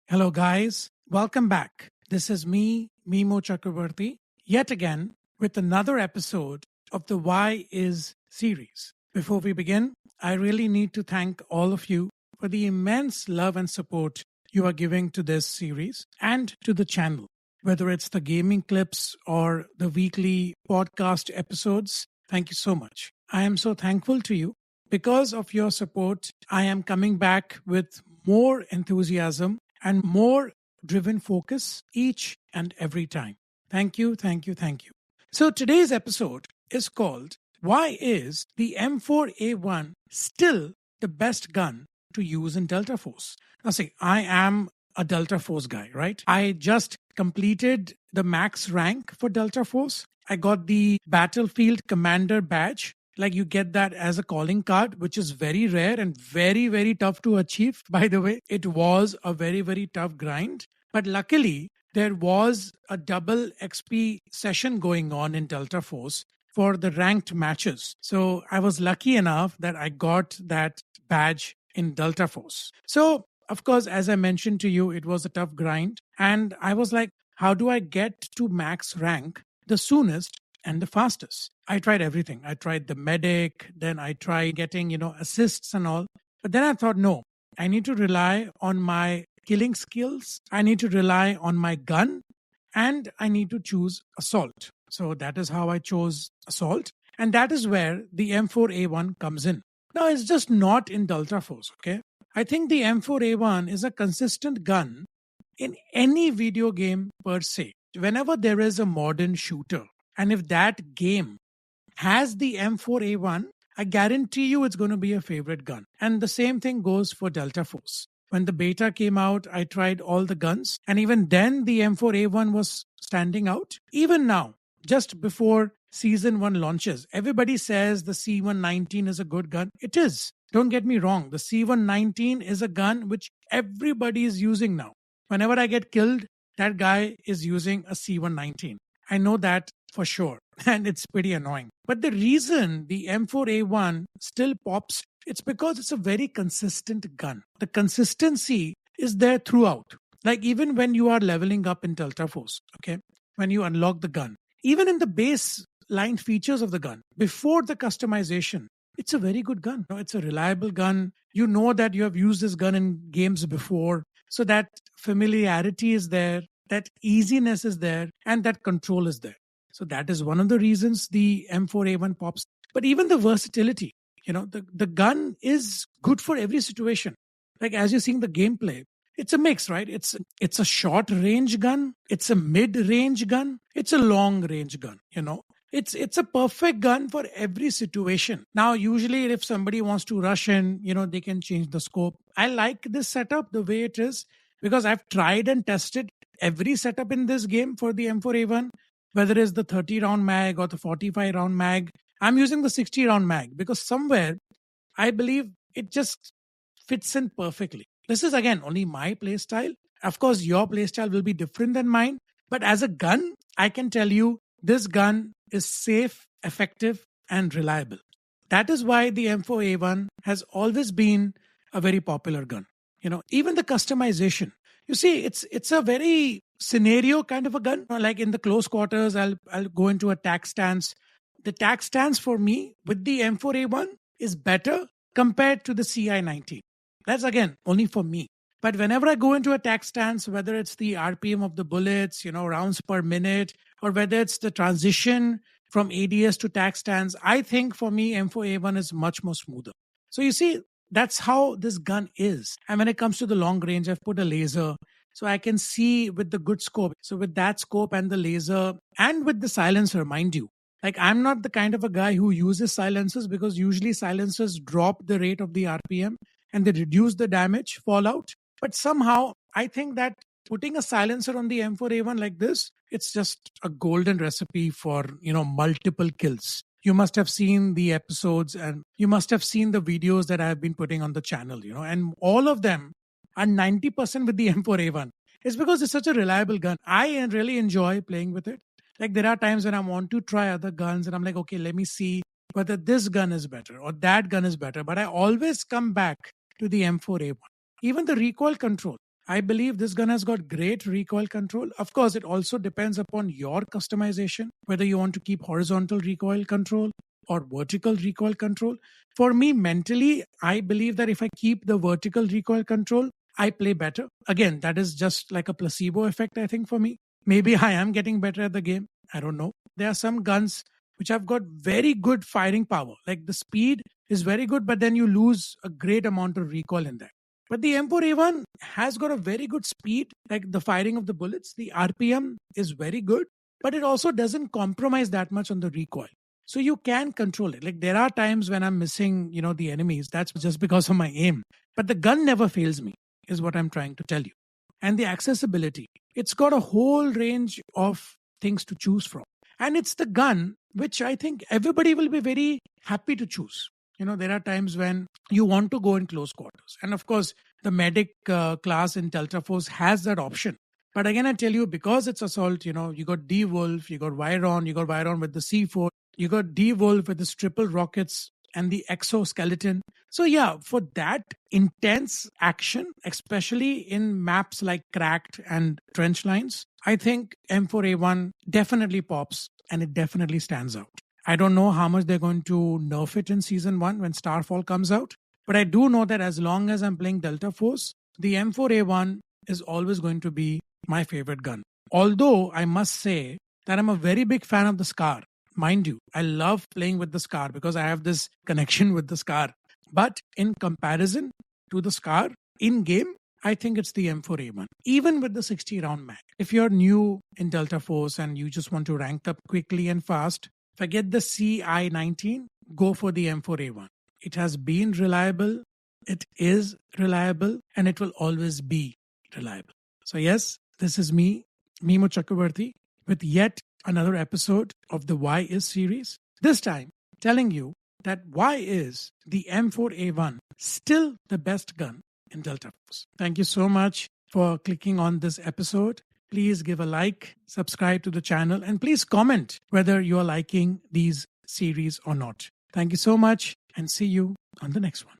Hello, guys. Welcome back. This is me, Mimoh Chakraborty, yet again with another episode of the Why Is series. Before we begin, I really need to thank all of you for the immense love and support you are giving to this series and to the channel, whether it's the gaming clips or the weekly podcast episodes. Thank you so much. I am so thankful to you. Because of your support, I am coming back with more enthusiasm and more driven focus each and every time. Thank you, thank you, thank you. So today's episode is called Why is the M4A1 still the best gun to use in Delta Force? Now see, I am a Delta Force guy, right? I just completed the max rank for Delta Force. I got the Battlefield Commander badge. Like you get that as a calling card, which is very rare and very, very tough to achieve. By the way, it was a very, very tough grind. But luckily, there was a double XP session going on in Delta Force for the ranked matches. So I was lucky enough that I got that badge in Delta Force. So, of course, as I mentioned to you, it was a tough grind. And I was like, how do I get to max rank the soonest and the fastest? I tried everything. I tried the medic, then I tried getting, assists and all. But then I thought, no, I need to rely on my killing skills. I need to rely on my gun and I need to choose assault. So that is how I chose assault. And that is where the M4A1 comes in. Now, it's just not in Delta Force, okay? I think the M4A1 is a consistent gun in any video game per se. Whenever there is a modern shooter, and if that game has the M4A1, I guarantee you it's going to be a favorite gun. And the same thing goes for Delta Force. When the beta came out, I tried all the guns. And even then, the M4A1 was standing out. Even now, just before Season 1 launches, everybody says the C119 is a good gun. It is. Don't get me wrong. The C119 is a gun which everybody is using now. Whenever I get killed, that guy is using a C119. I know that for sure. And it's pretty annoying. But the reason the M4A1 still pops, it's because it's a very consistent gun. The consistency is there throughout. Like even when you are leveling up in Delta Force, okay, when you unlock the gun, even in the baseline features of the gun, before the customization, it's a very good gun. It's a reliable gun. You know that you have used this gun in games before. So that familiarity is there, that easiness is there, and that control is there. So that is one of the reasons the M4A1 pops. But even the versatility, the gun is good for every situation. Like as you're seeing the gameplay, it's a mix, right? It's a short range gun, it's a mid range gun, it's a long range gun, It's a perfect gun for every situation. Now, usually if somebody wants to rush in, they can change the scope. I like this setup the way it is because I've tried and tested every setup in this game for the M4A1. Whether it's the 30 round mag or the 45 round mag, I'm using the 60 round mag because somewhere I believe it just fits in perfectly. This is again only my playstyle. Of course, your playstyle will be different than mine. But as a gun, I can tell you this gun is safe, effective, and reliable. That is why the M4A1 has always been a very popular gun. Even the customization. You see, it's a very scenario kind of a gun. Like in the close quarters, I'll go into a tac stance. The tac stance for me with the M4A1 is better compared to the CI19. That's again only for me. But whenever I go into a tac stance, whether it's the RPM of the bullets, rounds per minute, or whether it's the transition from ADS to tac stance, I think for me M4A1 is much more smoother. So you see, that's how this gun is. And when it comes to the long range, I've put a laser so I can see with the good scope. So with that scope and the laser and with the silencer, mind you, like I'm not the kind of a guy who uses silencers because usually silencers drop the rate of the RPM and they reduce the damage fallout. But somehow I think that putting a silencer on the M4A1 like this, it's just a golden recipe for, multiple kills. You must have seen the episodes and you must have seen the videos that I have been putting on the channel, and all of them are 90% with the M4A1. It's because it's such a reliable gun. I really enjoy playing with it. Like there are times when I want to try other guns and I'm like, okay, let me see whether this gun is better or that gun is better. But I always come back to the M4A1. Even the recoil control. I believe this gun has got great recoil control. Of course, it also depends upon your customization, whether you want to keep horizontal recoil control or vertical recoil control. For me, mentally, I believe that if I keep the vertical recoil control, I play better. Again, that is just like a placebo effect, I think, for me. Maybe I am getting better at the game. I don't know. There are some guns which have got very good firing power. Like the speed is very good, but then you lose a great amount of recoil in that. But the M4A1 has got a very good speed, like the firing of the bullets. The RPM is very good, but it also doesn't compromise that much on the recoil. So you can control it. Like there are times when I'm missing, the enemies. That's just because of my aim. But the gun never fails me, is what I'm trying to tell you. And the accessibility. It's got a whole range of things to choose from. And it's the gun which I think everybody will be very happy to choose. There are times when you want to go in close quarters. And of course, the medic class in Delta Force has that option. But again, I tell you, because it's assault, you got D-Wolf, you got Viron with the C4, you got D-Wolf with the triple rockets and the exoskeleton. So yeah, for that intense action, especially in maps like Cracked and Trench Lines, I think M4A1 definitely pops and it definitely stands out. I don't know how much they're going to nerf it in Season 1 when Starfall comes out, but I do know that as long as I'm playing Delta Force, the M4A1 is always going to be my favorite gun. Although I must say that I'm a very big fan of the Scar. Mind you, I love playing with the Scar because I have this connection with the Scar. But in comparison to the Scar, in game, I think it's the M4A1, even with the 60 round mag. If you're new in Delta Force and you just want to rank up quickly and fast, forget the CI-19, go for the M4A1. It has been reliable, it is reliable, and it will always be reliable. So yes, this is me, Mimoh Chakraborty, with yet another episode of the Why Is series. This time, telling you that why is the M4A1 still the best gun in Delta Force. Thank you so much for clicking on this episode. Please give a like, subscribe to the channel, and please comment whether you are liking these series or not. Thank you so much, and see you on the next one.